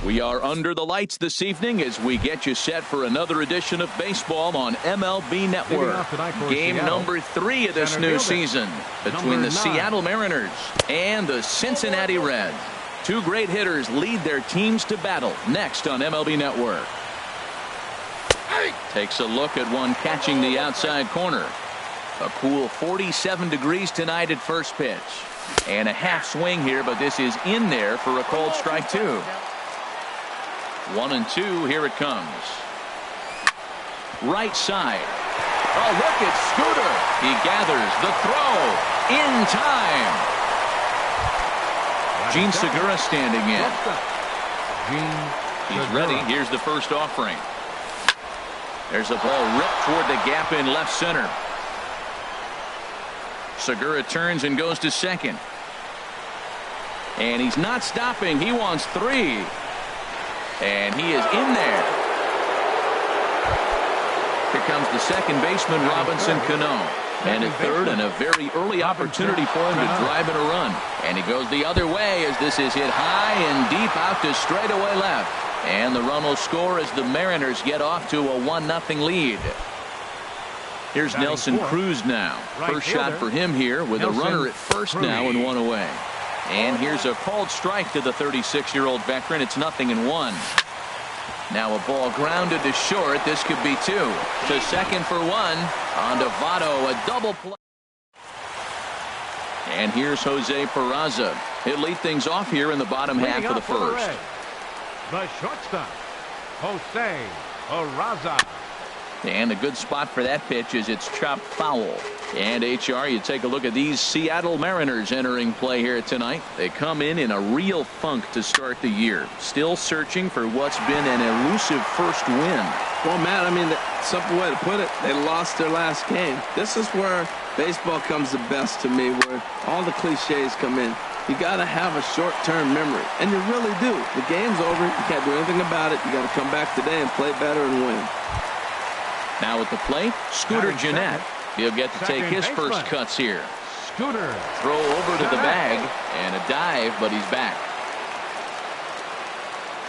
We are under the lights this evening as we get you set for another edition of baseball on MLB Network. Game number 3 of this new season between the Seattle Mariners and the Cincinnati Reds. Two great hitters lead their teams to battle next on MLB Network. Takes a look at one catching the outside corner. A cool 47 degrees tonight at first pitch. And a half swing here, but this is in there for a called strike 2. 1-2, here it comes. Right side. Oh, look at Scooter. He gathers the throw in time. Gene Segura standing in. He's ready. Here's the first offering. There's a ball ripped toward the gap in left center. Segura turns and goes to second. And he's not stopping. He wants 3. And he is in there. Here comes the second baseman, Robinson Cano. And at third, and a very early opportunity for him to drive in a run. And he goes the other way as this is hit high and deep out to straightaway left. And the run will score as the Mariners get off to a 1-0 lead. Here's Nelson Cruz now. First shot for him here with a runner at first now and 1 away. And here's a called strike to the 36-year-old veteran. It's 0-1. Now a ball grounded to short. This could be 2. To second for 1. On to Votto, a double play. And here's Jose Peraza. He'll lead things off here in the bottom half of the first. The shortstop, Jose Peraza. And a good spot for that pitch is it's chopped foul. And HR, you take a look at these Seattle Mariners entering play here tonight. They come in a real funk to start the year. Still searching for what's been an elusive first win. Well, Matt, I mean, simple way to put it, they lost their last game. This is where baseball comes the best to me, where all the cliches come in. You got to have a short-term memory, and you really do. The game's over. You can't do anything about it. You got to come back today and play better and win. Now at the plate, Scooter Gennett. He'll get to take his first cuts here. Scooter. Throw over to the bag and a dive, but he's back.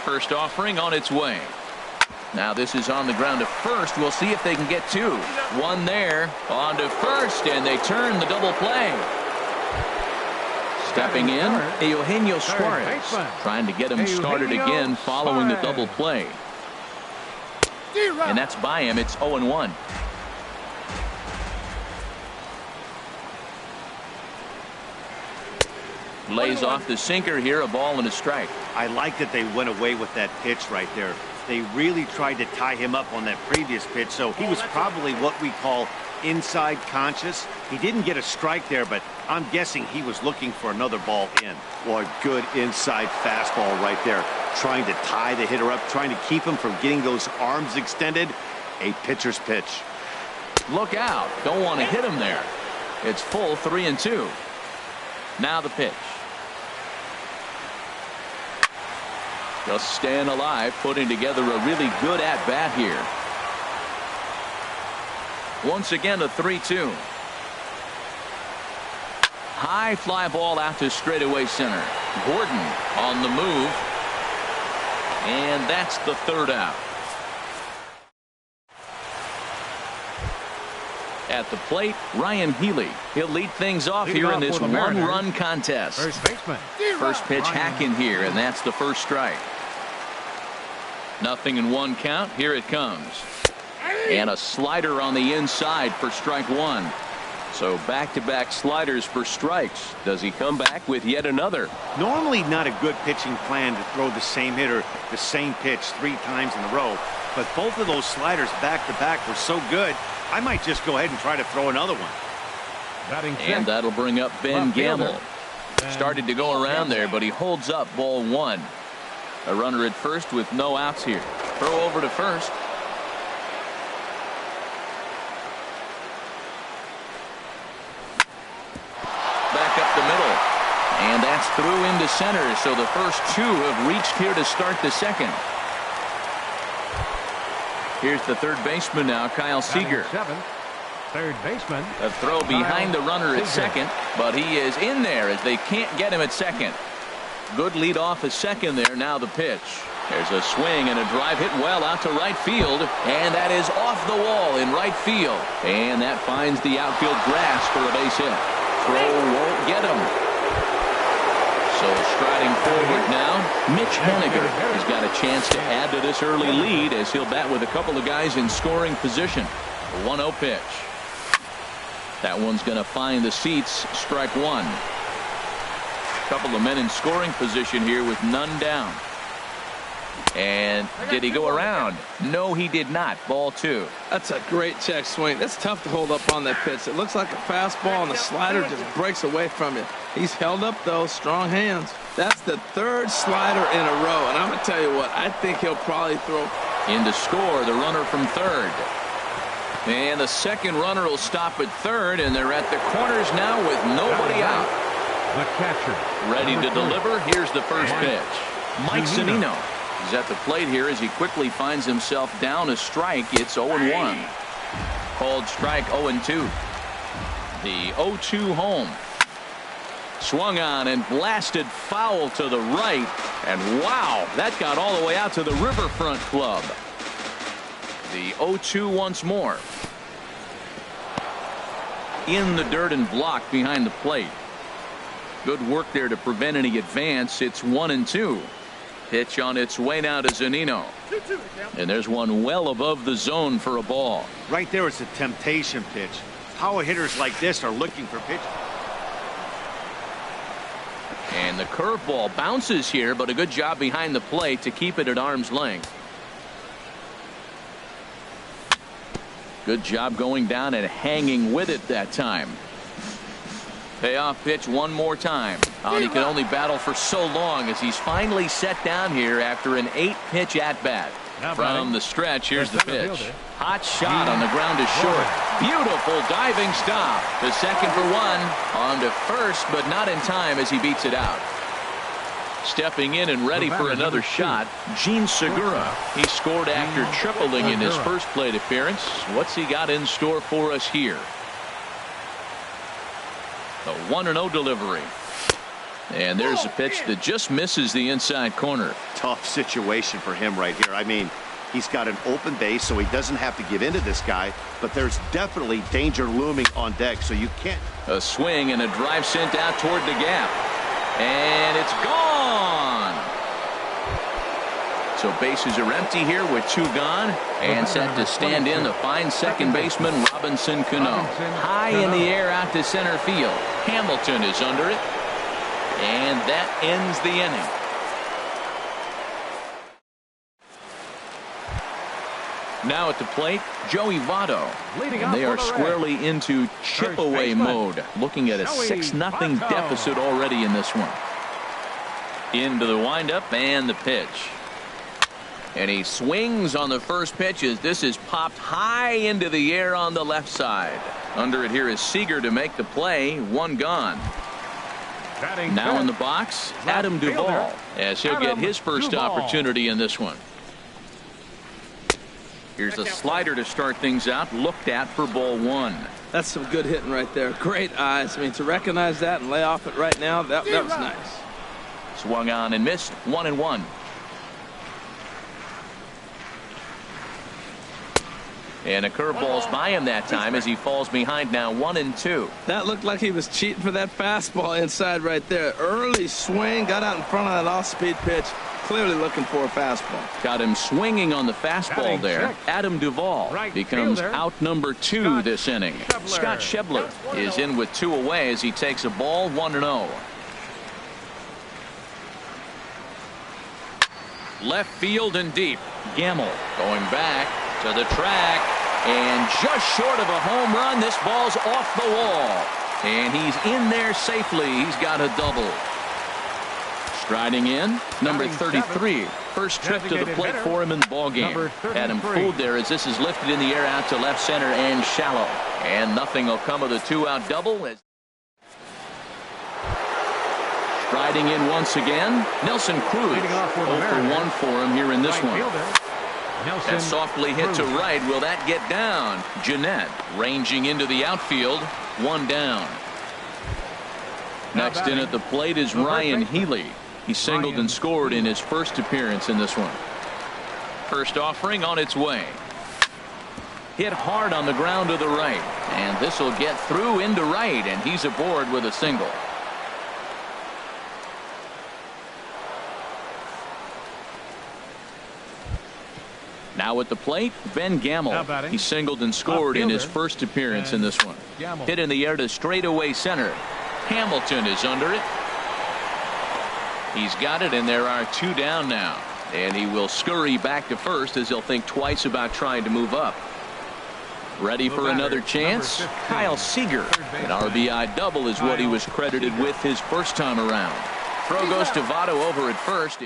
First offering on its way. Now this is on the ground to first. We'll see if they can get 2. One there on to first, and they turn the double play. Stepping in, Eugenio Suarez, trying to get him started again following the double play. And that's by him. It's 0-1. Lays off the sinker here, a ball and a strike. I like that they went away with that pitch right there. They really tried to tie him up on that previous pitch, so he was probably what we call inside conscious. He didn't get a strike there, but I'm guessing he was looking for another ball in. Well, a good inside fastball right there, trying to tie the hitter up, trying to keep him from getting those arms extended. A pitcher's pitch. Look out. Don't want to hit him there. It's full 3-2. Now the pitch. Just staying alive, putting together a really good at-bat here. Once again, a 3-2. High fly ball out to straightaway center. Gordon on the move. And that's the third out. At the plate, Ryan Healy. He'll lead things off here in this one-run contest. First baseman. First pitch hacking here, and that's the first strike. 0-1 count. Here it comes. And a slider on the inside for strike one. So back-to-back sliders for strikes. Does he come back with yet another? Normally not a good pitching plan to throw the same hitter the same pitch 3 times in a row, but both of those sliders back-to-back were so good, I might just go ahead and try to throw another one. And that'll bring up Ben Gamble. Started to go around there, but he holds up ball one. A runner at first with no outs here. Throw over to first. Back up the middle. And that's through into center. So the first 2 have reached here to start the second. Here's the third baseman now, Kyle Seager. Third baseman. A throw behind the runner at second, but he is in there as they can't get him at second. Good lead off at second there. Now the pitch. There's a swing and a drive hit well out to right field, and that is off the wall in right field. And that finds the outfield grass for a base hit. Throw won't get him. So striding forward now, Mitch Haniger has got a chance to add to this early lead as he'll bat with a couple of guys in scoring position. A 1-0 pitch. That one's going to find the seats. Strike one. Couple of men in scoring position here with none down. And did he go around? No, he did not. Ball 2. That's a great check swing. That's tough to hold up on that pitch. It looks like a fastball, and the slider just breaks away from it. He's held up, though. Strong hands. That's the 3rd slider in a row, and I'm going to tell you what, I think he'll probably throw. In to score, the runner from third. And the second runner will stop at third, and they're at the corners now with nobody out. The catcher. Ready to deliver. Here's the first pitch. Mike Zunino. He's at the plate here as he quickly finds himself down a strike. It's 0-1. Called strike 0-2. The 0-2 home. Swung on and blasted foul to the right. And wow, that got all the way out to the Riverfront Club. The 0-2 once more. In the dirt and blocked behind the plate. Good work there to prevent any advance. It's 1-2. Pitch on its way now to Zunino. And there's one well above the zone for a ball. Right there is a temptation pitch. Power hitters like this are looking for pitch. And the curveball bounces here, but a good job behind the plate to keep it at arm's length. Good job going down and hanging with it that time. Payoff pitch one more time. Oh, he can only battle for so long as he's finally set down here after an 8-pitch at-bat. From the stretch, here's the pitch. Hot shot on the ground is short. Beautiful diving stop. The second for one. On to first, but not in time as he beats it out. Stepping in and ready for another shot, Gene Segura. He scored after tripling in his first plate appearance. What's he got in store for us here? A 1-0 delivery. And there's a pitch that just misses the inside corner. Tough situation for him right here. I mean, he's got an open base, so he doesn't have to give in to this guy, but there's definitely danger looming on deck, so you can't. A swing and a drive sent out toward the gap. And it's gone. So bases are empty here with 2 gone. And set to stand in the fine second baseman Robinson Cano. High in the air out to center field. Hamilton is under it. And that ends the inning. Now at the plate, Joey Votto. And they are squarely into chip-away mode, looking at a 6-0 deficit already in this one. Into the windup and the pitch. And he swings on the first pitch as this is popped high into the air on the left side. Under it here is Seager to make the play. One gone. Now in the box, Adam Duvall, as he'll get his first opportunity in this one. Here's a slider to start things out, looked at for ball one. That's some good hitting right there. Great eyes. I mean, to recognize that and lay off it right now, that was nice. Swung on and missed. 1-1. And a curveball's by him that time as he falls behind now 1-2. That looked like he was cheating for that fastball inside right there. Early swing, got out in front of that off-speed pitch. Clearly looking for a fastball. Got him swinging on the fastball there. Adam Duvall becomes out number 2 this inning. Scott Schebler is in with 2 away as he takes a ball 1-0. Left field and deep. Gamble going back to the track, and just short of a home run. This ball's off the wall, and he's in there safely. He's got a double. Striding in, number 33. First trip to the plate for him in the ball game. Had him fooled there as this is lifted in the air out to left center and shallow. And nothing will come of the 2-out double. Striding in once again, Nelson Cruz. 0 for 1 for him here in this one. And softly hit to right. Will that get down? Jeanette ranging into the outfield. 1 down. Next in at the plate is Ryan Healy. He singled and scored in his first appearance in this one. First offering on its way. Hit hard on the ground to the right. And this will get through into right, and he's aboard with a single. Now at the plate, Ben Gamble. He singled and scored in his first appearance in this one. Hit in the air to straightaway center. Hamilton is under it. He's got it, and there are 2 down now. And he will scurry back to first as he'll think twice about trying to move up. Ready for another chance? Kyle Seager. An RBI double is what he was credited with his first time around. Throw goes to Votto over at first.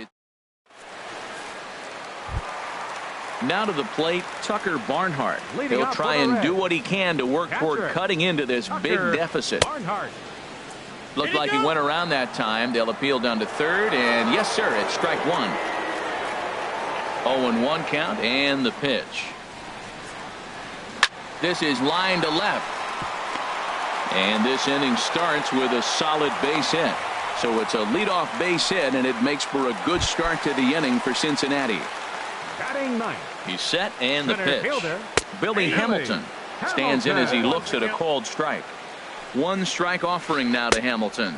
Now to the plate, Tucker Barnhart. He'll try and do what he can to work toward cutting into this big deficit. Looked like he went around that time. They'll appeal down to third, and yes, sir, it's strike 1. 0-1 count, and the pitch. This is line to left. And this inning starts with a solid base hit. So it's a leadoff base hit, and it makes for a good start to the inning for Cincinnati. He's set, and the pitch. Billy Hamilton stands in as he looks at a called strike. 1 strike offering now to Hamilton.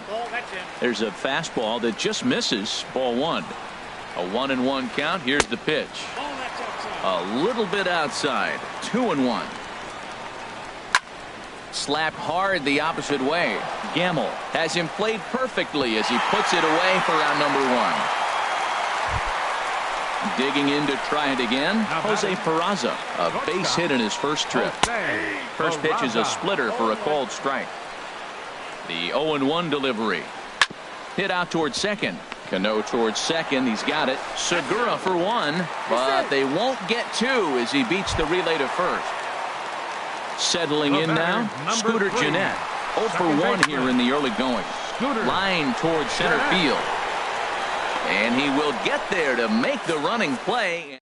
There's a fastball that just misses. Ball 1. A 1-1 count. Here's the pitch. A little bit outside. 2-1. Slapped hard the opposite way. Gamble has him played perfectly as he puts it away for out number 1. Digging in to try it again, Jose Peraza. A base hit in his first trip. First pitch is a splitter for a called strike. The 0-1 delivery. Hit out towards second. Cano towards second. He's got it. Segura for 1, but they won't get 2 as he beats the relay to first. Settling in now, Scooter Jeanette. 0 for 1 here in the early going. Line towards center field. And he will get there to make the running play.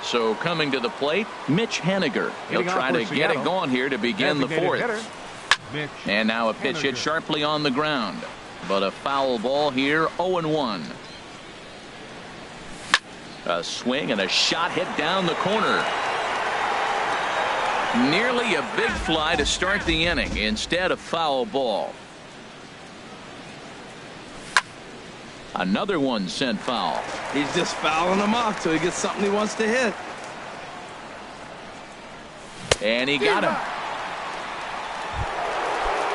So coming to the plate, Mitch Haniger. He'll try to get it going here to begin the 4th. And now a pitch hit sharply on the ground. But a foul ball here, 0-1. A swing and a shot hit down the corner. Nearly a big fly to start the inning. Instead, a foul ball. Another one sent foul. He's just fouling them off till he gets something he wants to hit. And he got him.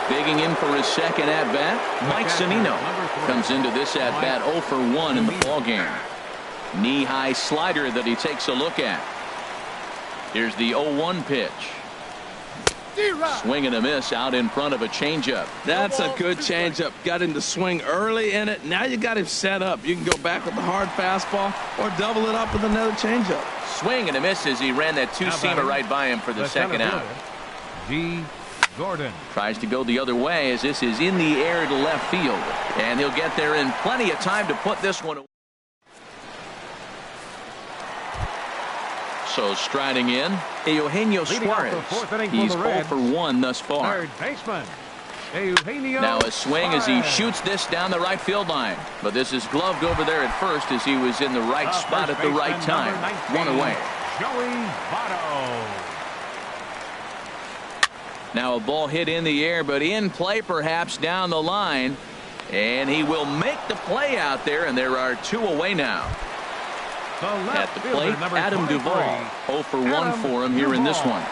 Digging in for his second at-bat, Mike Zunino comes into this at-bat 0 for 1 in the ballgame. Knee-high slider that he takes a look at. Here's the 0-1 pitch. Swing and a miss out in front of a changeup. That's a good changeup. Got him to swing early in it. Now you got him set up. You can go back with the hard fastball or double it up with another changeup. Swing and a miss as he ran that two-seamer right by him for the second out. G. Gordon tries to go the other way as this is in the air to left field. And he'll get there in plenty of time to put this one away. So striding in, Eugenio Suarez. He's 0 for 1 thus far. Third baseman Eugenio Now a swing as he shoots this down the right field line. But this is gloved over there at first as he was in the right spot at the right time. 1 away. Joey Votto. Now a ball hit in the air, but in play perhaps down the line. And he will make the play out there, and there are 2 away now. At the plate, Adam Duvall. 0 for 1 for him here in this one.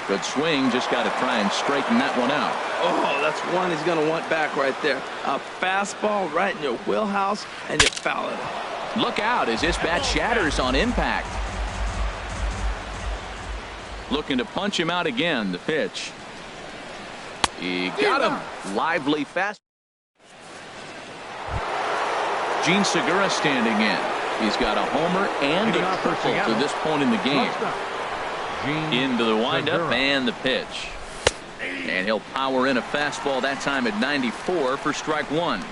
Good swing, just got to try and straighten that one out. Oh, that's one he's going to want back right there. A fastball right in your wheelhouse, and you foul it. Look out as this bat shatters on impact. Looking to punch him out again. The pitch. He got him. Lively fast. Gene Segura standing in. He's got a homer and a triple to this point in the game. Into the windup and the pitch. And he'll power in a fastball that time at 94 for strike 1.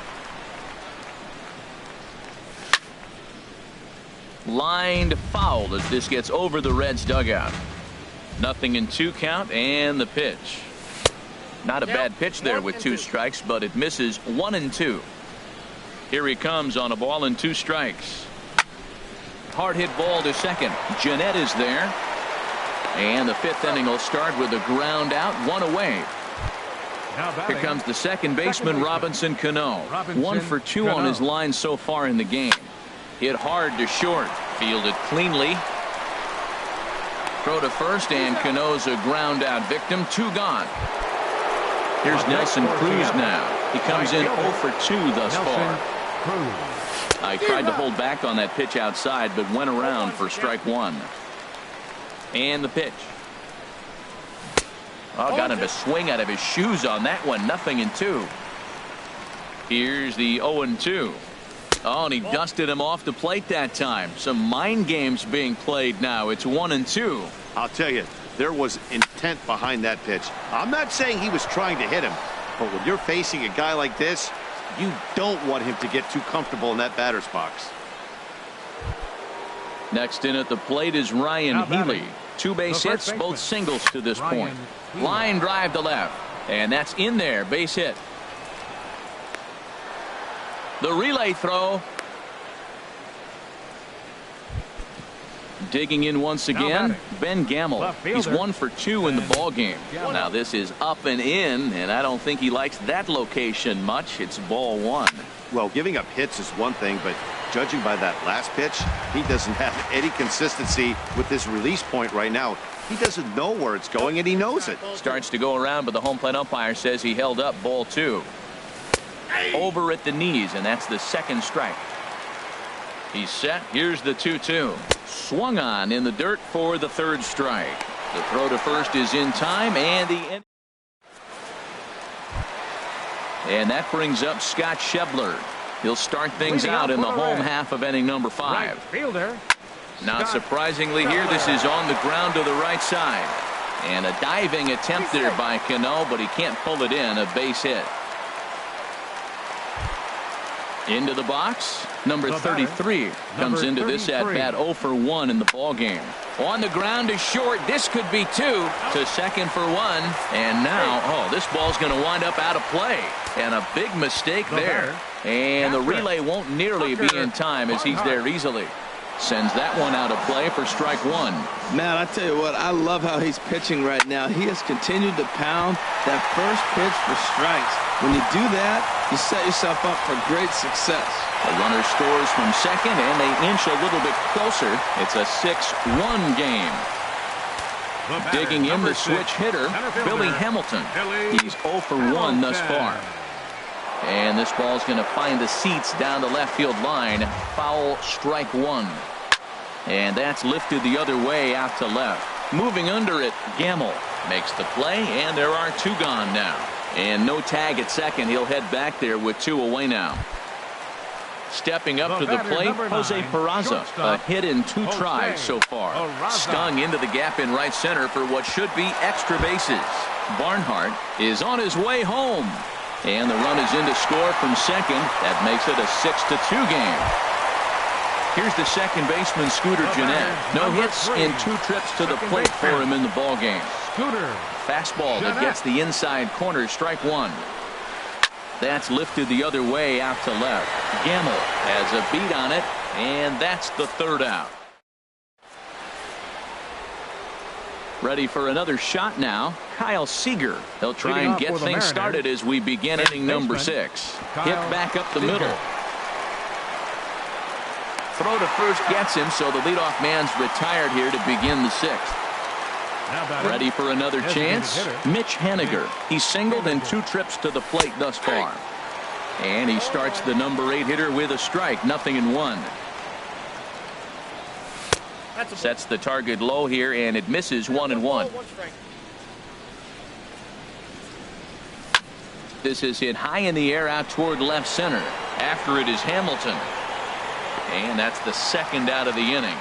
Lined foul as this gets over the Reds dugout. 0-2 count and the pitch. Not a bad pitch there with 2 strikes, but it misses 1-2. Here he comes on a ball and 2 strikes. Hard hit ball to second. Jeanette is there. And the 5th inning will start with a ground out, 1 away. Here comes the second baseman, Robinson Cano. 1 for 2 on his line so far in the game. Hit hard to short. Fielded cleanly. Throw to first, and Cano's a ground out victim. 2 gone. Here's Nelson Cruz now. He comes in 0 for 2 thus far. I tried to hold back on that pitch outside, but went around for strike 1. And the pitch. Oh, got him to swing out of his shoes on that one. 0-2. Here's the 0-2. Oh, and he dusted him off the plate that time. Some mind games being played now. It's 1-2. I'll tell you, there was intent behind that pitch. I'm not saying he was trying to hit him, but when you're facing a guy like this, you don't want him to get too comfortable in that batter's box. Next in at the plate is Ryan Healy. 2 base hits, both singles to this point. Line drive to left, and that's in there. Base hit. The relay throw. Digging in once again, Ben Gamel. He's 1 for 2 in the ball game. Now this is up and in, and I don't think he likes that location much. It's ball 1. Well, giving up hits is one thing, but judging by that last pitch, he doesn't have any consistency with this release point right now. He doesn't know where it's going, and he knows it. Starts to go around, but the home plate umpire says he held up ball 2. Over at the knees, and that's the 2nd strike. He's set. Here's the 2-2. Swung on in the dirt for the 3rd strike. The throw to first is in time, and that brings up Scott Schebler. He'll start things out in the home half of inning number 5. Not surprisingly here, this is on the ground to the right side. And a diving attempt there by Cano, but he can't pull it in. A base hit. Into the box, number 33 comes into this at bat 0 for 1 in the ball game. On the ground to short. This could be 2 to second for 1. And now, this ball's going to wind up out of play. And a big mistake there. And the relay won't nearly be in time as he's there easily. Sends that one out of play for strike 1. Man, I tell you what, I love how he's pitching right now. He has continued to pound that first pitch for strikes. When you do that, you set yourself up for great success. The runner scores from second, and they inch a little bit closer. It's a 6-1 game. Digging in the switch hitter, Billy Hamilton. He's 0 for 1 thus far. And this ball's going to find the seats down the left field line. Foul, strike one. And that's lifted the other way out to left. Moving under it, Gamble makes the play, and there are 2 gone now. And no tag at second. He'll head back there with 2 away now. Stepping up to the plate, Jose Peraza. A hit in 2 tries so far. Stung into the gap in right center for what should be extra bases. Barnhart is on his way home. And the run is in to score from second. That makes it a 6-2 game. Here's the second baseman, Scooter Gennett. No hits in 2 trips to the plate for him in the ball game. Fastball that gets the inside corner, strike one. That's lifted the other way out to left. Gamble has a beat on it, and that's the 3rd out. Ready for another shot now, Kyle Seager. He'll try and get things started as we begin inning number 6. Hit back up the middle. Throw to first gets him, so the leadoff man's retired here to begin the 6th. Ready for another chance, Mitch Haniger. He's singled in 2 trips to the plate thus far. And he starts the number 8 hitter with a strike, 0-1. Sets the target low here, and it misses 1-1. This is hit high in the air out toward left center. After it is Hamilton. And that's the 2nd out of the inning.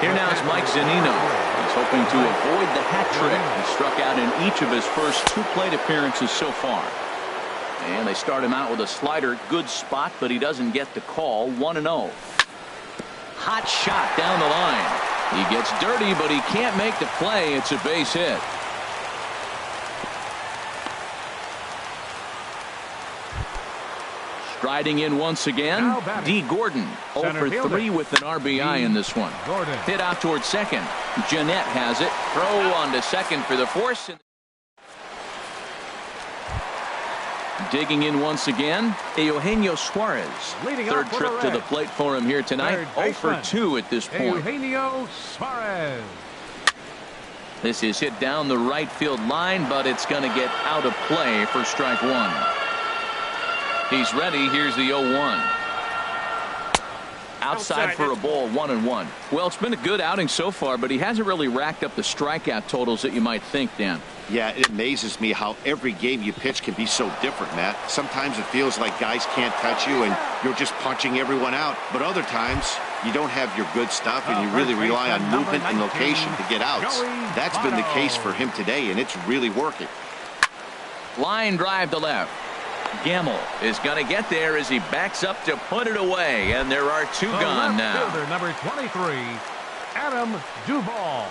Here now is Mike Zunino. He's hoping to avoid the hat trick. He struck out in each of his first 2 plate appearances so far. And they start him out with a slider. Good spot, but he doesn't get the call. 1-0. Hot shot down the line. He gets dirty, but he can't make the play. It's a base hit. Striding in once again, D. Gordon. 0 for 3 with an RBI in this one. Hit out towards second. Gennett has it. Throw on to second for the force. Digging in once again, Eugenio Suarez. 3rd trip to the plate for him here tonight. 0 for 2 at this point. Eugenio Suarez. This is hit down the right field line, but it's going to get out of play for strike one. He's ready. Here's the 0-1. Outside for a ball, 1-1. Well, it's been a good outing so far, but he hasn't really racked up the strikeout totals that you might think, Dan. Yeah, it amazes me how every game you pitch can be so different, Matt. Sometimes it feels like guys can't touch you and you're just punching everyone out. But other times, you don't have your good stuff and you really rely on movement and location to get outs. That's been the case for him today, and it's really working. Line drive to left. Gamble is going to get there as he backs up to put it away, and there are 2 gone now. Fielder, number 23, Adam Duvall.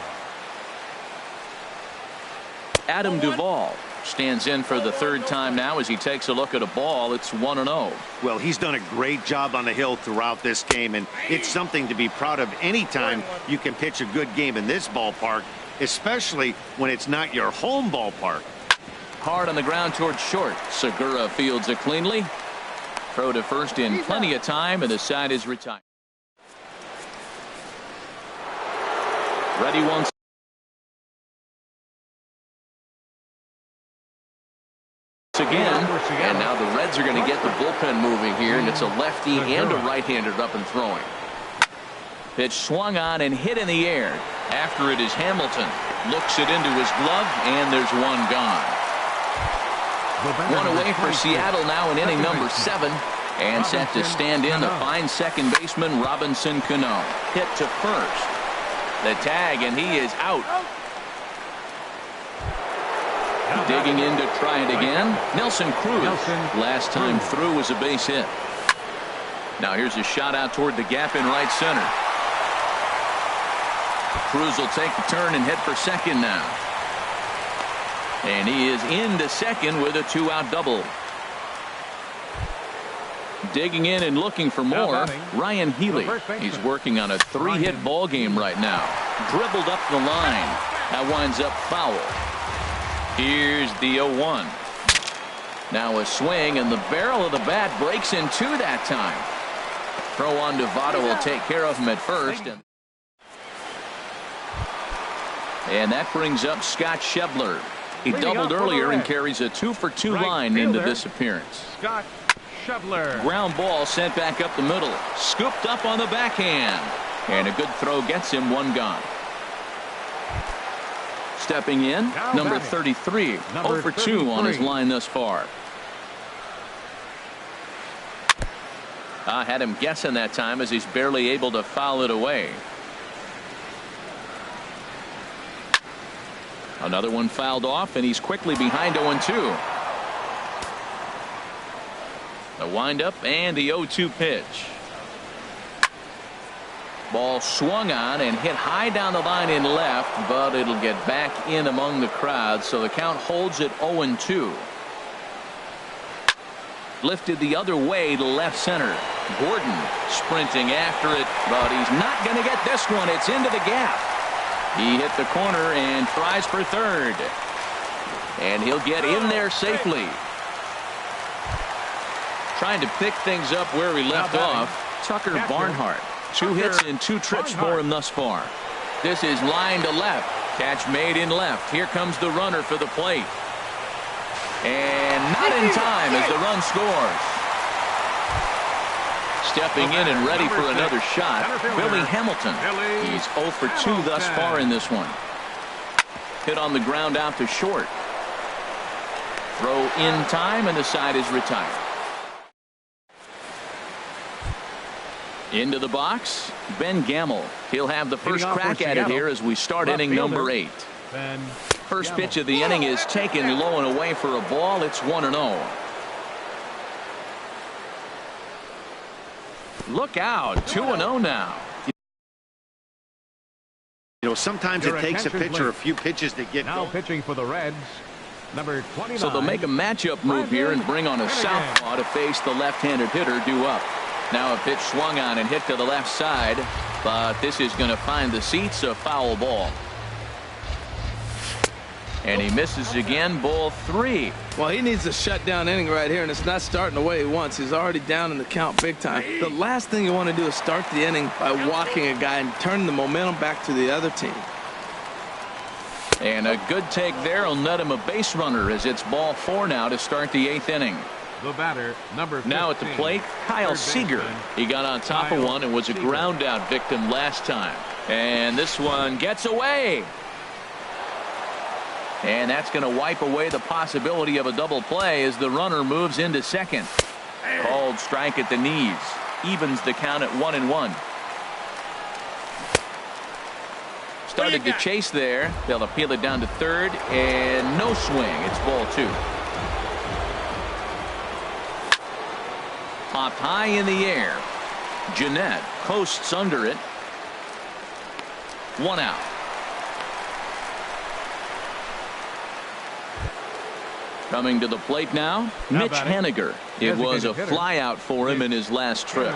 Adam Duvall stands in for the 3rd time now as he takes a look at a ball. It's 1-0. Well, he's done a great job on the hill throughout this game, and it's something to be proud of anytime you can pitch a good game in this ballpark, especially when it's not your home ballpark. Hard on the ground towards short. Segura fields it cleanly. Throw to first in plenty of time, and the side is retired. Ready once again, and now the Reds are going to get the bullpen moving here, and it's a lefty and a right-hander up and throwing. Pitch swung on and hit in the air. After it is Hamilton. Looks it into his glove, and there's 1 gone. 1 away for Seattle now in inning number 7. And set to stand in the fine second baseman Robinson Cano. Hit to first. The tag, and he is out. Digging in to try it again, Nelson Cruz. Last time through was a base hit. Now here's a shot out toward the gap in right center. Cruz will take the turn and head for second now. And he is into second with a 2-out double. Digging in and looking for more, Ryan Healy. He's working on a 3-hit ball game right now. Dribbled up the line. That winds up foul. Here's the 0-1. Now a swing, and the barrel of the bat breaks in 2 that time. Throw on to Votto will take care of him at first. And that brings up Scott Schebler. He Leading doubled up for the earlier and Reds. carries a 2-for-2 Right line fielder. into this appearance. Scott Schebler. Ground ball sent back up the middle. Scooped up on the backhand. And a good throw gets him one gone. Stepping in, Now number batting. 33. Number 0 for 2 on his 33. line thus far. I had him guessing that time as he's barely able to foul it away. Another one fouled off, and he's quickly behind 0-2. The windup and the 0-2 pitch. Ball swung on and hit high down the line in left, but it'll get back in among the crowd, so the count holds at 0-2. Lifted the other way to left center. Gordon sprinting after it, but he's not going to get this one. It's into the gap. He hit the corner and tries for third. And he'll get in there safely. Trying to pick things up where he left off. Tucker Barnhart. 2 hits and 2 trips for him thus far. This is line to left. Catch made in left. Here comes the runner for the plate. And not in time as the run scores. Stepping in and ready for another shot, Billy Hamilton. He's 0 for 2 thus far in this one. Hit on the ground out to short. Throw in time, and the side is retired. Into the box, Ben Gamel. He'll have the first crack at it here as we start inning number 8. First pitch of the inning is taken low and away for a ball. It's 1-0. Look out, 2-0 now. You know, sometimes Your it takes a attention, pitcher a please. few pitches to get Now going. pitching for the Reds, number 29. So they'll make a matchup move here and bring on a southpaw to face the left-handed hitter due up. Now a pitch swung on and hit to the left side, but this is going to find the seats, a foul ball. And he misses again, ball 3. Well, he needs a shutdown inning right here, and it's not starting the way he wants. He's already down in the count big time. The last thing you want to do is start the inning by walking a guy and turn the momentum back to the other team. And a good take there will net him a base runner as it's ball 4 now to start the 8th inning. The batter, number 15. Now at the plate, Kyle Third Seager. baseman, He got on top of Kyle one and was a Seager. ground out victim last time. And this one gets away. And that's going to wipe away the possibility of a double play as the runner moves into second. Called strike at the knees. Evens the count at 1-1. Started to chase there. They'll appeal it down to third, and no swing. It's ball 2. Popped high in the air. Jeanette coasts under it. 1 out. Coming to the plate now, Now Mitch batting. Haniger. It was a Designated hitter. flyout for him in his last trip.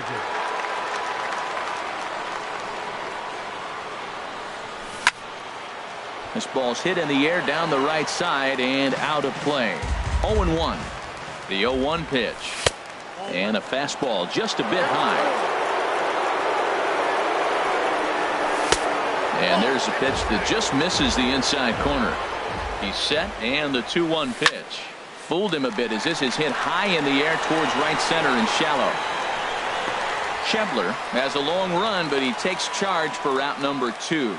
This ball's hit in the air down the right side and out of play. 0-1. The 0-1 pitch. And a fastball just a bit high. And there's a pitch that just misses the inside corner. He's set, and the 2-1 pitch. Fooled him a bit as this is hit high in the air towards right center and shallow. Schebler has a long run, but he takes charge for route number 2.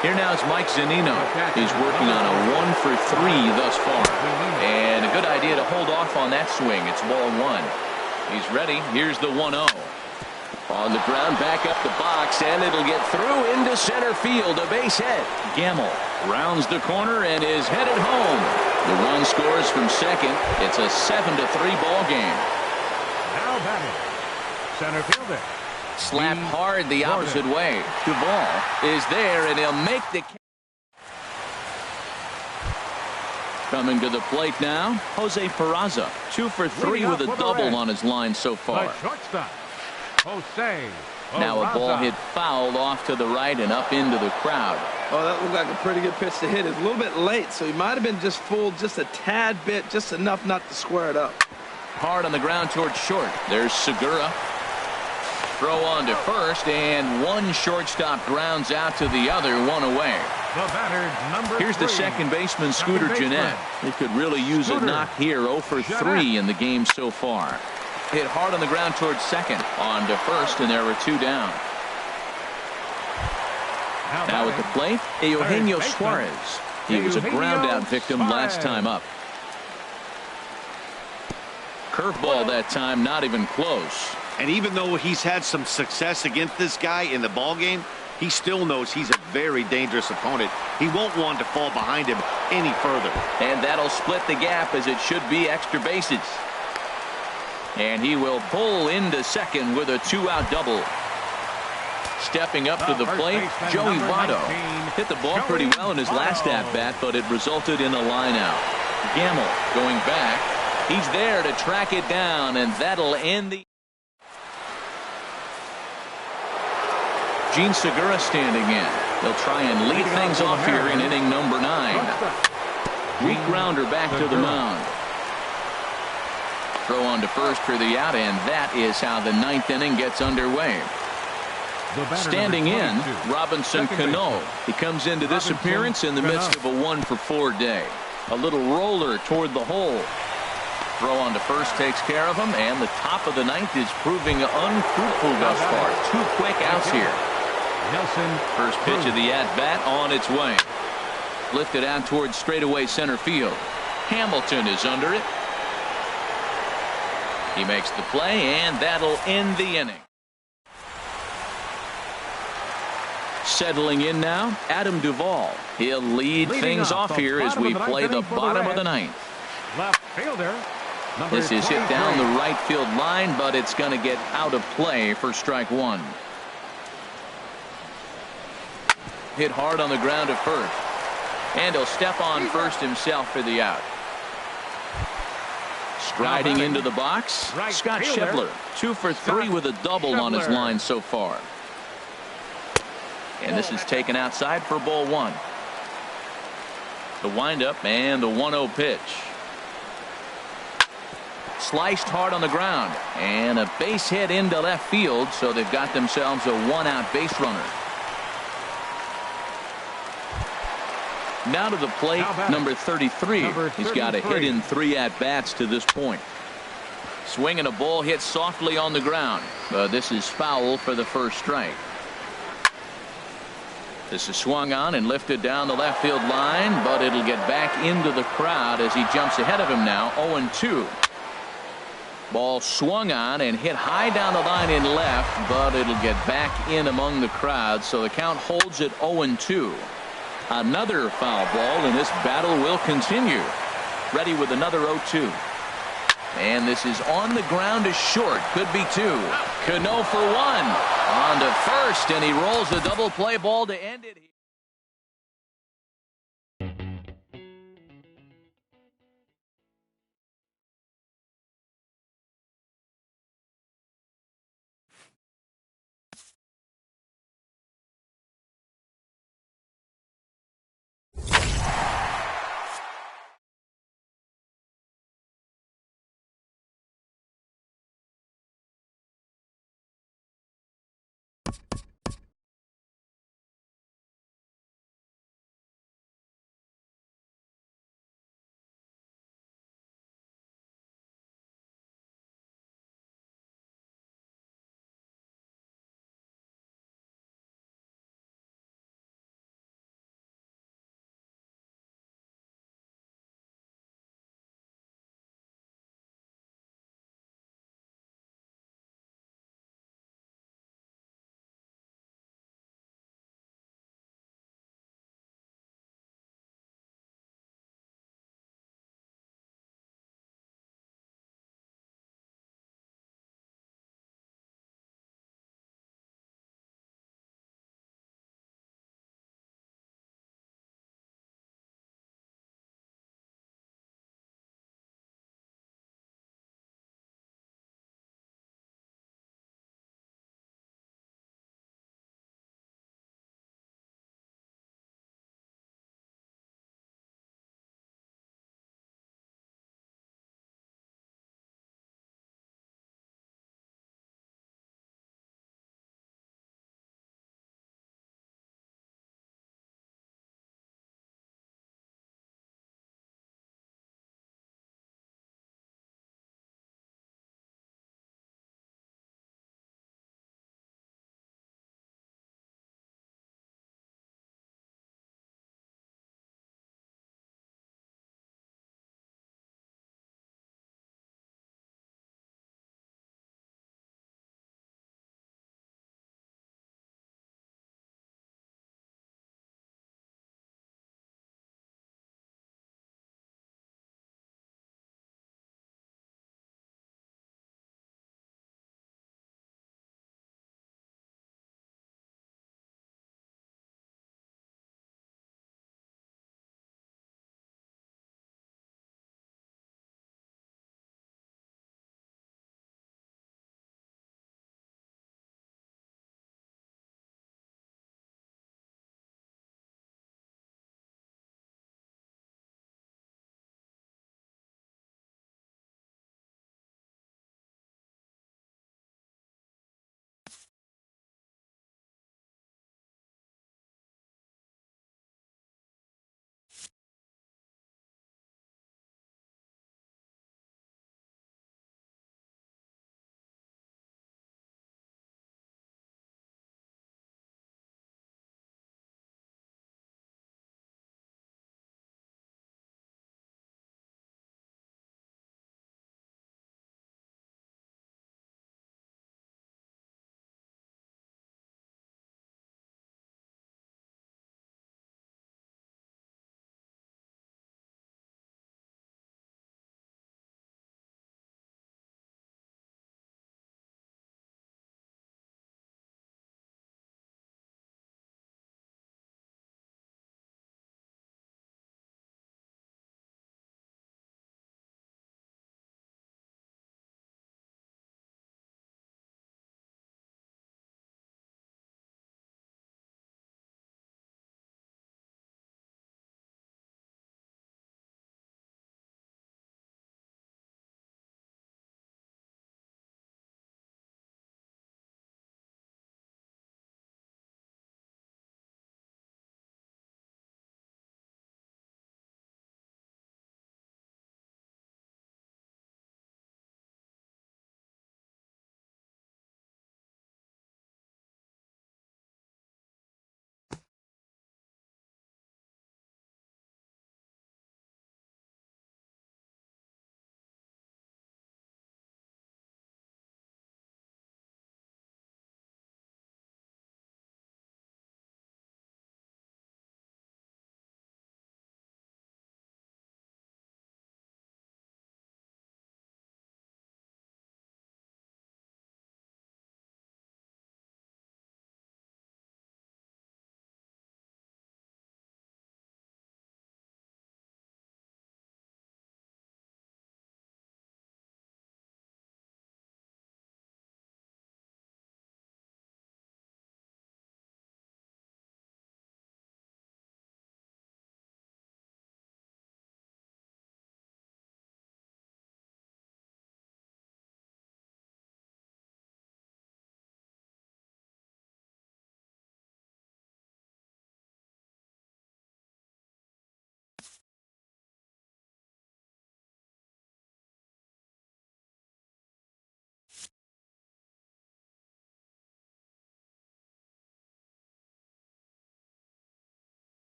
Here now is Mike Zunino. He's working on a 1 for 3 thus far. And a good idea to hold off on that swing. It's ball 1. He's ready. Here's the 1-0. On the ground, back up the box, and it'll get through into center field. A base hit. Gamel rounds the corner and is headed home. The run scores from second. It's a 7-3 ball game. Now batting, center fielder. Slapped hard the opposite way. Duvall is there, and he'll make the. Coming to the plate now, Jose Peraza. 2 for 3 with a double on his line so far. The shortstop, Jose. Now a ball Peraza. hit fouled off to the right and up into the crowd. Oh, that looked like a pretty good pitch to hit. It's a little bit late, so he might have been just fooled just a tad bit, just enough not to square it up. Hard on the ground towards short. There's Segura. Throw on to first, and one shortstop grounds out to the other, 1 away. The batter, number Here's the 3. second baseman, Scooter baseman. Gennett. He could really use a Scooter knock here. 0 for 3 in the game so far. Hit hard on the ground towards second. On to first, and there were 2 down. Now at the plate, Eugenio Suarez. He was a ground-out victim last time up. Curveball that time, not even close. And even though he's had some success against this guy in the ballgame, he still knows he's a very dangerous opponent. He won't want to fall behind him any further. And that'll split the gap, as it should be extra bases. And he will pull into second with a 2-out double. Stepping up to the plate, Joey Votto. Hit the ball pretty well in his last at-bat, but it resulted in a line-out. Gamble going back. He's there to track it down, and that'll end the... Gene Segura standing in. They'll try and lead things off here in inning number 9. Weak grounder back to the mound. Throw on to first for the out, and that is how the 9th inning gets underway. Standing in, Robinson Cano. He comes into this appearance in the midst of a 1 for 4 day. A little roller toward the hole. Throw on to first takes care of him, and the top of the 9th is proving unfruitful thus far. 2 quick outs here. First pitch of the at-bat on its way. Lifted out towards straightaway center field. Hamilton is under it. He makes the play, and that'll end the inning. Settling in now, Adam Duvall. He'll lead things off here as we play the bottom of the 9th. Left fielder. This is hit down the right field line, but it's going to get out of play for strike 1. Hit hard on the ground at first. And he'll step on first himself for the out. Striding into the box, Scott Schebler. 2 for 3 with a double on his line so far. And this is taken outside for ball 1. The windup and the 1-0 pitch. Sliced hard on the ground, and a base hit into left field, so they've got themselves a 1-out base runner. Now to the plate, number 33. He's got a hit in 3 at-bats to this point. Swinging a ball hit softly on the ground. This is foul for the first strike. This is swung on and lifted down the left field line, but it'll get back into the crowd as he jumps ahead of him now. 0-2. Ball swung on and hit high down the line in left, but it'll get back in among the crowd, so the count holds at 0-2. Another foul ball, and this battle will continue. Ready with another 0-2. And this is on the ground is short. Could be 2. Cano for 1. On to first, and he rolls the double play ball to end it.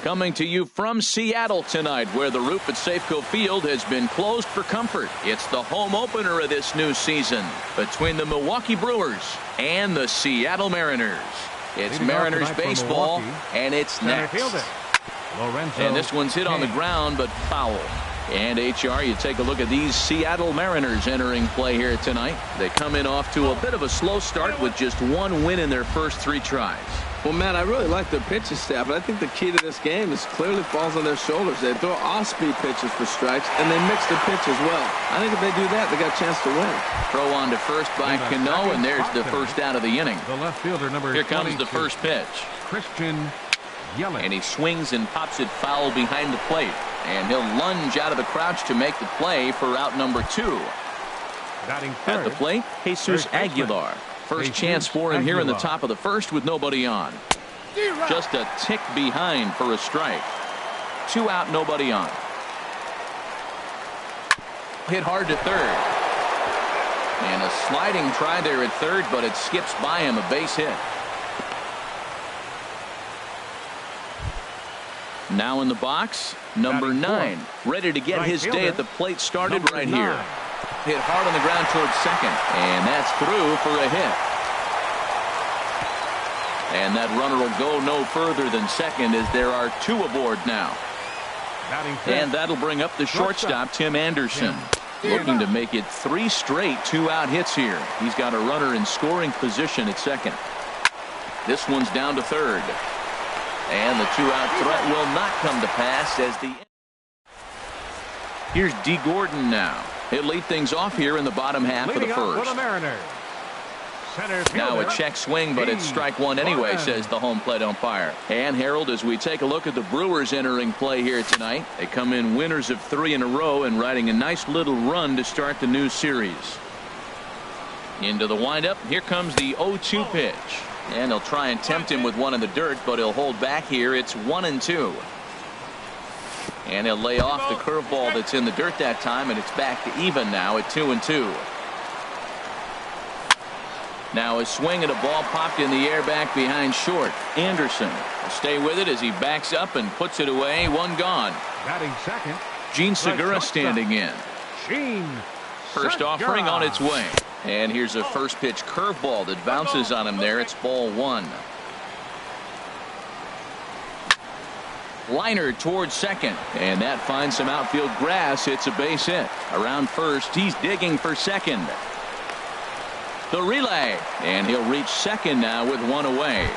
Coming to you from Seattle tonight, where the roof at Safeco Field has been closed for comfort. It's the home opener of this new season between the Milwaukee Brewers and the Seattle Mariners. It's Mariners baseball, and it's next. And this one's hit on the ground, but foul. And HR, you take a look at these Seattle Mariners entering play here tonight. They come in off to a bit of a slow start with just one win in their first 3 tries. Well, Matt, I really like their pitching staff, but I think the key to this game is clearly falls on their shoulders. They throw off-speed pitches for strikes, and they mix their pitch as well. I think if they do that, they got a chance to win. Throw on to first by Cano, and there's the first out of the inning. The left fielder, number Here comes the 22, first pitch. Christian Yelich. And he swings and pops it foul behind the plate. And he'll lunge out of the crouch to make the play for out number 2. Batting At the third, plate, Jesus Aguilar. First chance for him here in the top of the first with nobody on. Just a tick behind for a strike. 2 out, nobody on. Hit hard to third. And a sliding try there at third, but it skips by him, a base hit. Now in the box, number 9, ready to get his day at the plate started right here. Hit hard on the ground towards second, and that's through for a hit. And that runner will go no further than second as there are 2 aboard now. And that'll bring up the shortstop, Tim Anderson. Looking to make it 3 straight 2-out hits here. He's got a runner in scoring position at second. This one's down to third. And the 2-out threat will not come to pass as the... Here's D. Gordon now. He'll lead things off here in the bottom half of the first. Now a check swing, but it's strike 1 anyway, says the home plate umpire. And Harold, as we take a look at the Brewers entering play here tonight, they come in winners of 3 in a row and riding a nice little run to start the new series. Into the windup, here comes the 0-2 pitch. And they'll try and tempt him with one in the dirt, but he'll hold back here. It's 1-2. And he'll lay off the curveball that's in the dirt that time, and it's back to even now at 2-2. Now a swing and a ball popped in the air back behind short. Anderson will stay with it as he backs up and puts it away. 1 gone. Batting second, Gene Segura standing in. First offering on its way. And here's a first pitch curveball that bounces on him there. It's ball 1. Liner towards second, and that finds some outfield grass. It's a base hit. Around first, he's digging for second. The relay, and he'll reach second now with 1 away.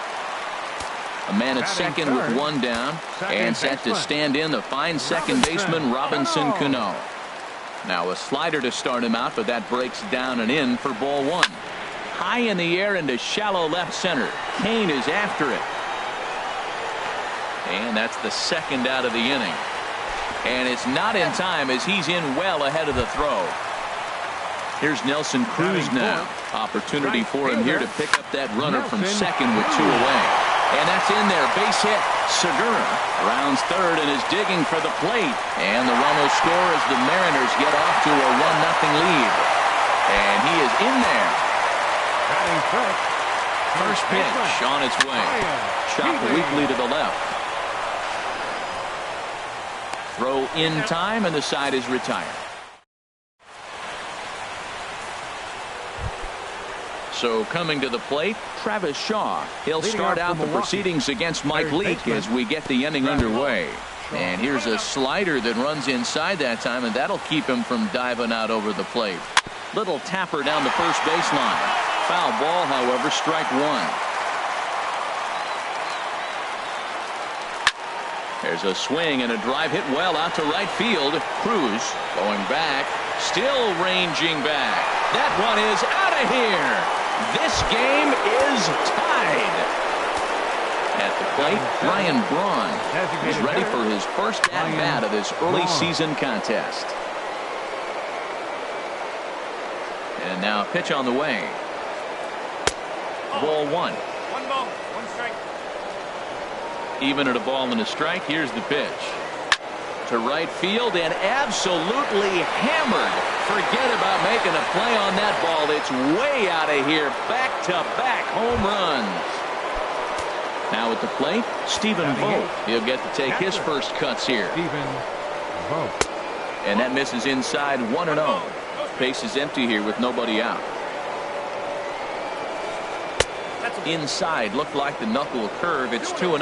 A man at second with 1 down, and set to stand in the fine second baseman Robinson Cano. Now a slider to start him out, but that breaks down and in for ball 1. High in the air into shallow left center. Kane is after it. And that's the second out of the inning. And it's not in time as he's in well ahead of the throw. Here's Nelson Cruz now. Opportunity for him here to pick up that runner from second with 2 away. And that's in there. Base hit. Segura rounds third and is digging for the plate. And the run will score as the Mariners get off to a 1-0 lead. And he is in there. First pitch on its way. Shot weakly to the left. Throw in time, and the side is retired. So coming to the plate, Travis Shaw. He'll start out the proceedings against Mike Leake as we get the inning underway. And here's a slider that runs inside that time, and that'll keep him from diving out over the plate. Little tapper down the first baseline. Foul ball, however, strike 1. There's a swing and a drive hit well out to right field. Cruz going back, still ranging back. That one is out of here. This game is tied. At the plate, Ryan Braun is ready for his first at-bat of this early season contest. And now a pitch on the way. Ball 1. 1 ball, 1 strike. Even at a ball and a strike, here's the pitch. To right field and absolutely hammered. Forget about making a play on that ball. It's way out of here. Back-to-back home runs. Now at the plate, Stephen Vogt. He'll get to take his first cuts here. Stephen Vogt. And that misses inside 1-0. Base is empty here with nobody out. Inside looked like the knuckle curve. It's 2-0.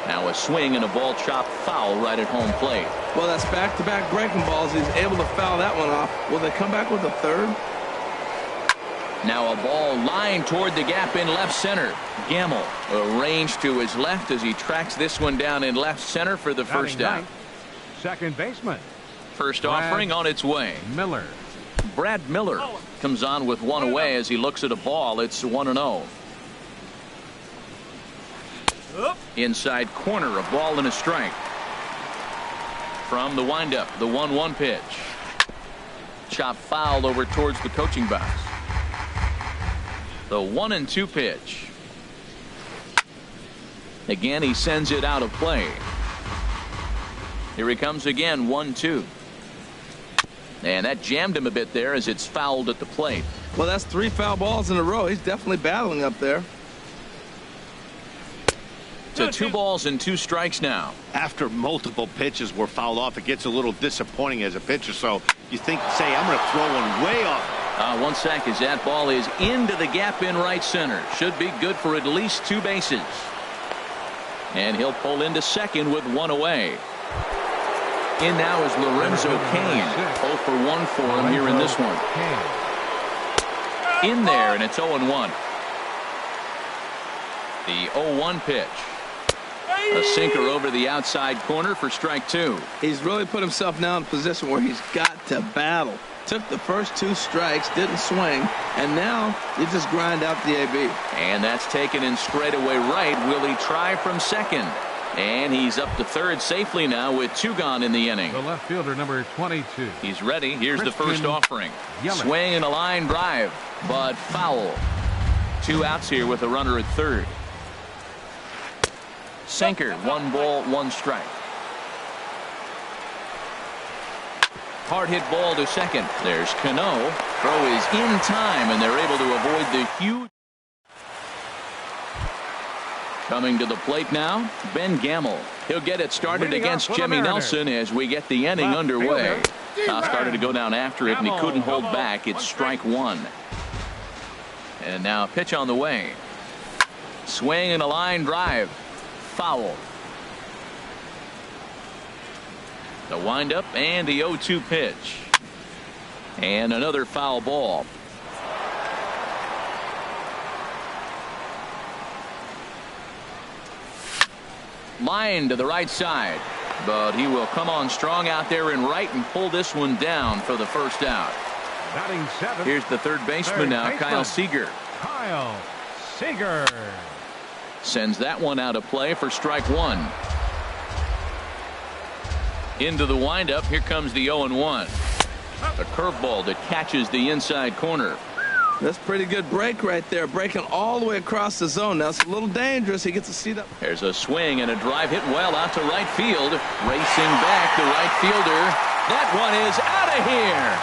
Now a swing and a ball chopped foul right at home plate. Well, that's back-to-back breaking balls. He's able to foul that one off. Will they come back with a third? Now a ball lined toward the gap in left center. Gamble arranged to his left as he tracks this one down in left center for the first out. Second baseman. First offering on its way. Miller. Brad Miller comes on with one away as he looks at a ball. It's 1-0. Inside corner, a ball and a strike. From the windup, the 1-1 pitch. Chop foul over towards the coaching box. The 1-2 pitch. Again, he sends it out of play. Here he comes again, 1-2. And that jammed him a bit there as it's fouled at the plate. Well, that's 3 foul balls in a row. He's definitely battling up there. To 2 balls and 2 strikes now. After multiple pitches were fouled off, it gets a little disappointing as a pitcher. So you think, say, I'm going to throw one way off. 1 sec as that ball is into the gap in right center. Should be good for at least 2 bases. And he'll pull into second with 1 away. In now is Lorenzo Cain. 0 for 1 for him here in this one. In there, and it's 0-1. The 0-1 pitch. A sinker over the outside corner for strike 2. He's really put himself now in a position where he's got to battle. Took the first 2 strikes, didn't swing, and now you just grind out the AB. And that's taken in straightaway right. Will he try from second? And he's up to third safely now with 2 gone in the inning. The left fielder, number 22. He's ready. Here's the first offering. Yelich. Swing and a line drive, but foul. 2 outs here with a runner at third. Sinker, 1 ball, 1 strike. Hard hit ball to second. There's Cano. Throw is in time, and they're able to avoid the huge. Coming to the plate now, Ben Gamble. He'll get it started against Jimmy Nelson as we get the inning underway. Started to go down after it, and he couldn't hold back. It's strike 1. And now a pitch on the way. Swing and a line drive. Foul. The windup and the 0-2 pitch. And another foul ball. Line to the right side, but he will come on strong out there in right and pull this one down for the first out. Batting 7th. Here's the third baseman now, Kyle Seager. Kyle Seager sends that one out of play for strike 1. Into the windup. Here comes the 0-1. A curveball that catches the inside corner. That's pretty good break right there, breaking all the way across the zone. Now it's a little dangerous. He gets a seat up. There's a swing and a drive hit well out to right field. Racing back, the right fielder. That one is out of here.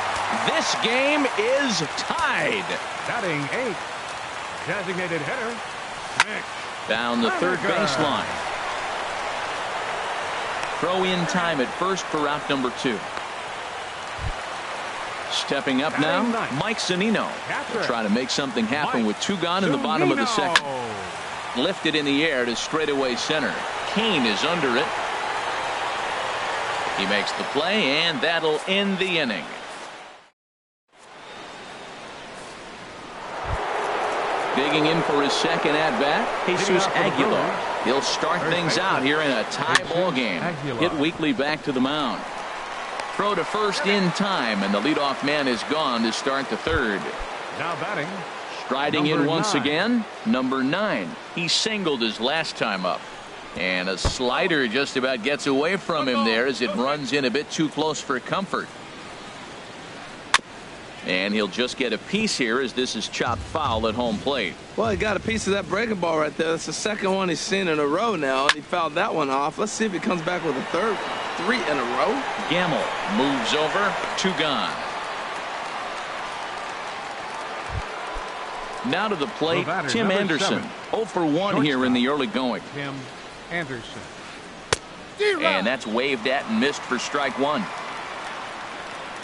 This game is tied. batting 8. Designated hitter, Mitch Down the third baseline. Throw in time at first for out number 2. Stepping up now, Mike Zunino. Will try to make something happen with 2 gone in the bottom of the second. Lifted in the air to straightaway center. Cain is under it. He makes the play, and that'll end the inning. Digging in for his second at-bat, Jesus Aguilar. He'll start things out here in a tie ball game. Hit Weekly back to the mound. Throw to first in time, and the leadoff man is gone to start the third. Now batting. Striding in once again, number 9. He singled his last time up. And a slider just about gets away from him there as it runs in a bit too close for comfort. And he'll just get a piece here as this is chopped foul at home plate. Well, he got a piece of that breaking ball right there. That's the second one he's seen in a row now, and he fouled that one off. Let's see if he comes back with a third. 3 in a row. Gamble moves over, 2 gone. Now to the plate, batter, Tim number Anderson. 7. 0 for 1 here in the early going. Tim Anderson. And that's waved at and missed for strike one.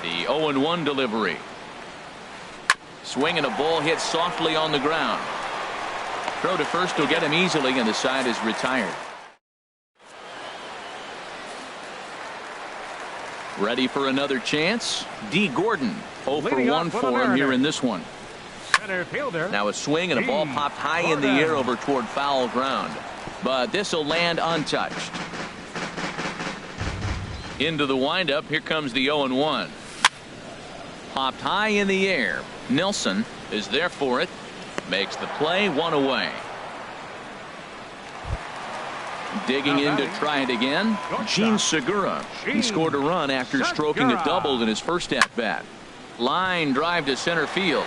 The 0-1 delivery. Swing and a ball hit softly on the ground. Throw to first will get him easily, and the side is retired. Ready for another chance. D. Gordon. 0 for 1 for him here in this one. Center fielder. Now a swing and a ball popped high in the air over toward foul ground. But this will land untouched. Into the windup. Here comes the 0-1. Popped high in the air. Nelson is there for it. Makes the play, 1 away. Digging in to try it again. Gene Segura. He scored a run after stroking a double in his first at-bat. Line drive to center field.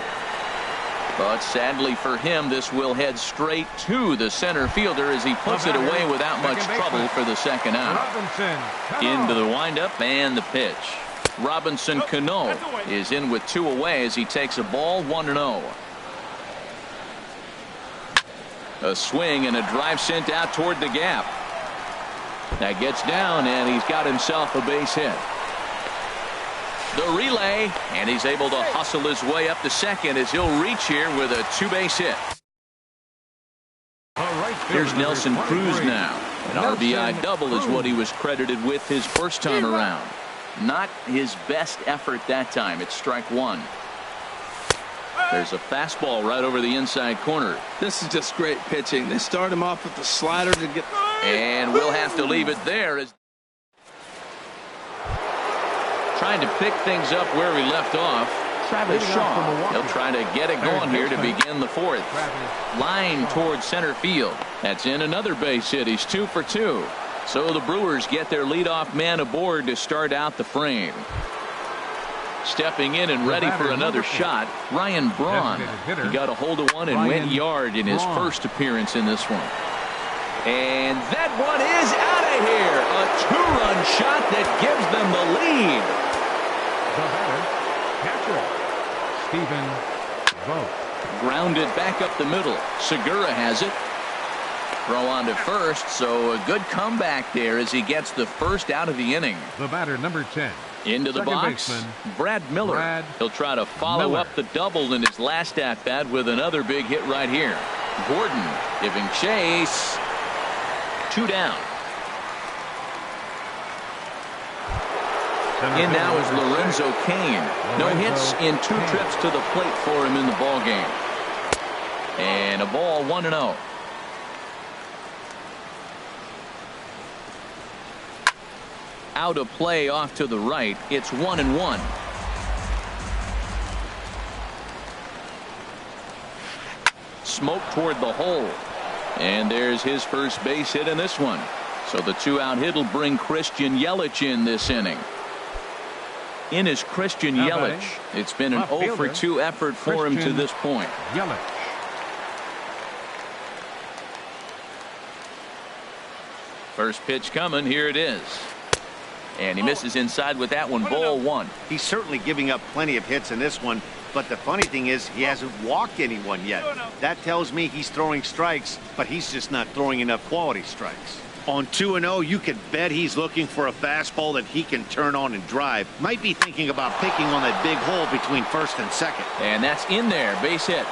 But sadly for him, this will head straight to the center fielder as he puts it away without much trouble for the second out. Into the windup and the pitch. Robinson Cano is in with 2 away as he takes a ball, 1-0. A swing and a drive sent out toward the gap. That gets down, and he's got himself a base hit. The relay, and he's able to hustle his way up to second as he'll reach here with a 2-base hit. Here's Nelson Cruz now. An RBI double is what he was credited with his first time around. Not his best effort that time. It's strike one. There's a fastball right over the inside corner. This is just great pitching. They start him off with the slider to get. And we'll have to leave it there as trying to pick things up where we left off. Travis Shaw. He'll try to get it going here to begin the fourth. Line towards center field. That's in another base hit. He's 2 for 2. So the Brewers get their leadoff man aboard to start out the frame. Stepping in and ready for another shot, Ryan Braun. He got a hold of one and went yard in his first appearance in this one. And that one is out of here. A 2-run shot that gives them the lead. The batter, catcher, Stephen Vogt. Grounded back up the middle. Segura has it. Throw on to first, so a good comeback there as he gets the first out of the inning. The batter, number 10. Into the Second box, baseman, Brad Miller. He'll try to follow up the double in his last at-bat with another big hit right here. Gordon giving chase. 2 down. In now is Lorenzo Cain. No hits in 2 trips to the plate for him in the ballgame. And a ball, 1-0. Out of play off to the right. It's 1-1. Smoke toward the hole. And there's his first base hit in this one. So the 2-out hit will bring Christian Yelich in this inning. In is Christian Yelich. It's been an 0 for 2 effort for him to this point. Yelich. First pitch coming. Here it is. And he misses inside with that one. Ball 1. He's certainly giving up plenty of hits in this one. But the funny thing is he hasn't walked anyone yet. That tells me he's throwing strikes, but he's just not throwing enough quality strikes. On 2-0, you could bet he's looking for a fastball that he can turn on and drive. Might be thinking about picking on that big hole between first and second. And that's in there. Base hit.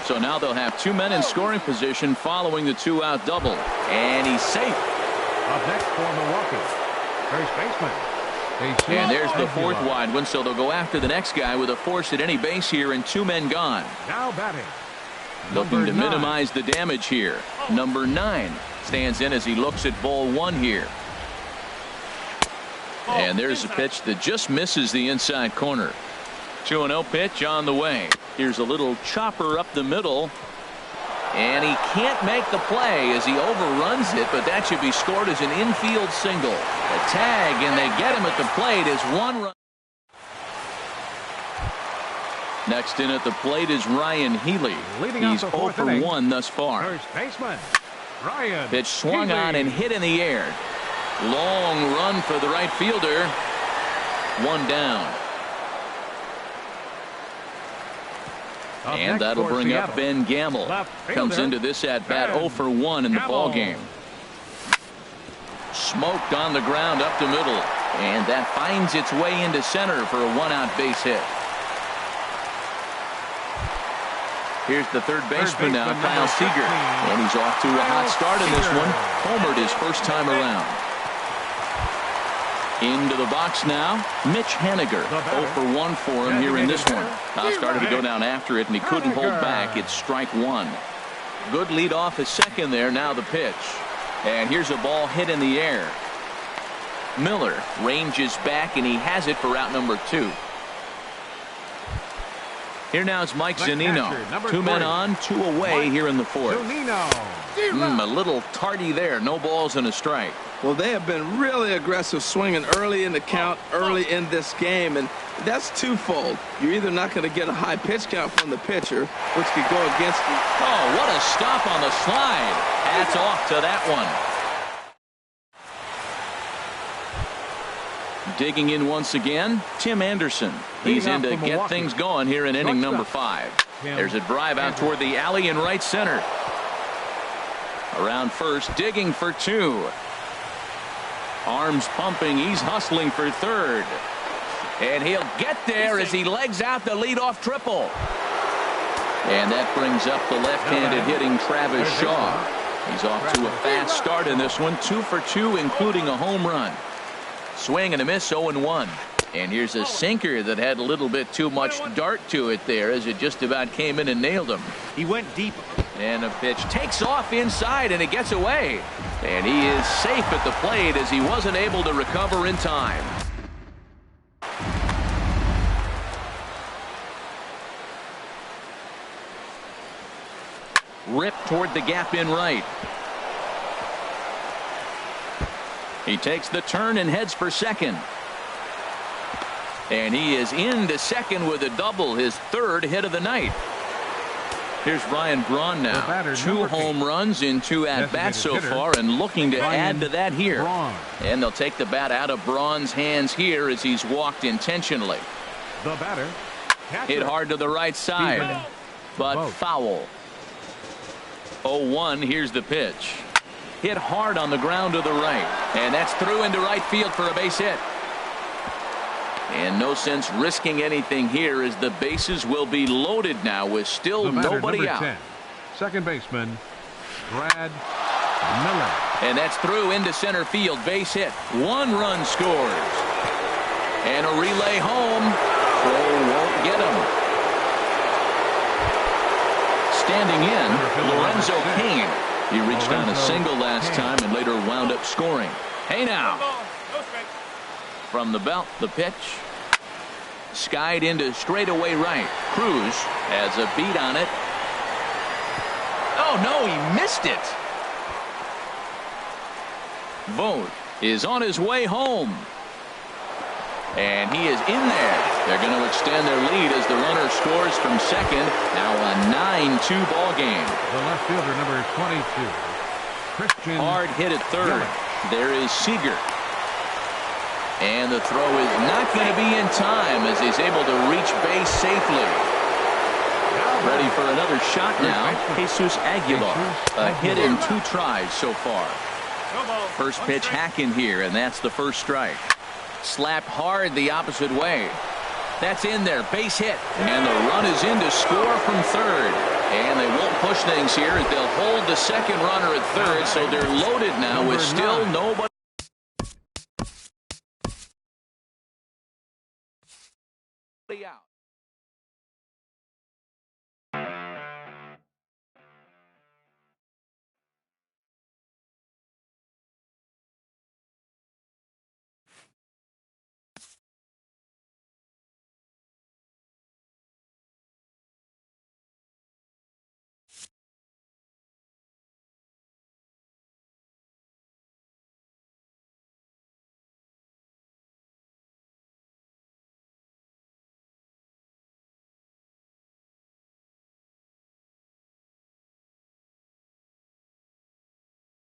So now they'll have 2 men in scoring position following the 2-out double. And he's safe. Up next for Milwaukee, first baseman. And there's the 4th wide one, so they'll go after the next guy with a force at any base here and 2 men gone. Now batting. Looking to minimize the damage here. Number 9 stands in as he looks at ball 1 here. And there's a pitch that just misses the inside corner. 2-0 pitch on the way. Here's a little chopper up the middle. And he can't make the play as he overruns it, but that should be scored as an infield single. A tag, and they get him at the plate as 1 run. Next in at the plate is Ryan Healy. He's 0 for 1 thus far. First baseman, Ryan. Pitch swung on and hit in the air. Long run for the right fielder. 1 down. And that'll bring up Ben Gamble. Comes into this at-bat 0 for 1 in the ball game. Smoked on the ground up the middle. And that finds its way into center for a 1-out base hit. Here's the third baseman now, Kyle Seager. And he's off to a hot start in this one. Homered his first time around. Into the box now, Mitch Haniger. 0 for 1 for him here in this one. Now started to go down after it, and he couldn't hold back. It's strike one. Good lead off his second there. Now the pitch. And here's a ball hit in the air. Miller ranges back, and he has it for out number 2. Here now is Mike Zunino. 2 men on, 2 away here in the fourth. A little tardy there. No balls and a strike. Well, they have been really aggressive swinging early in the count, early in this game, and that's twofold. You're either not going to get a high pitch count from the pitcher, which could go against you. Oh, what a stop on the slide. Hats off to that one. Digging in once again, Tim Anderson. He's in to get things going here in inning number 5. There's a drive out toward the alley in right center. Around first, digging for 2. Arms pumping, he's hustling for third. And he'll get there as he legs out the leadoff triple. And that brings up the left-handed hitting Travis Shaw. He's off to a fast start in this one, 2 for 2, including a home run. Swing and a miss, 0-1. And here's a sinker that had a little bit too much dart to it there as it just about came in and nailed him. He went deep. And a pitch takes off inside, and it gets away. And he is safe at the plate as he wasn't able to recover in time. Rip toward the gap in right. He takes the turn and heads for second. And he is into second with a double, his third hit of the night. Here's Ryan Braun now. 2 home runs in 2 at-bats so far, and looking to add to that here. And they'll take the bat out of Braun's hands here as he's walked intentionally. The batter. Hit hard to the right side, but foul. 0-1, here's the pitch. Hit hard on the ground to the right, and that's through into right field for a base hit. And no sense risking anything here as the bases will be loaded now with still nobody out. 10, second baseman, Brad Miller. And that's through into center field. Base hit. 1 run scores. And a relay home. Crow won't get him. Standing in, Lorenzo Cain. He reached on a single last time and later wound up scoring. Hey now. From the belt, the pitch. Skied into straightaway right. Cruz has a beat on it. Oh, no, he missed it. Vogt is on his way home. And he is in there. They're going to extend their lead as the runner scores from second. Now a 9-2 ball game. The left fielder, number 22. Christian. Hard hit at third. There is Seager. And the throw is not going to be in time as he's able to reach base safely. Ready for another shot now. Jesus Aguilar. A hit in 2 tries so far. First pitch hacking here, and that's the first strike. Slapped hard the opposite way. That's in there. Base hit. And the run is in to score from third. And they won't push things here as they'll hold the second runner at third, so they're loaded now with still nobody out.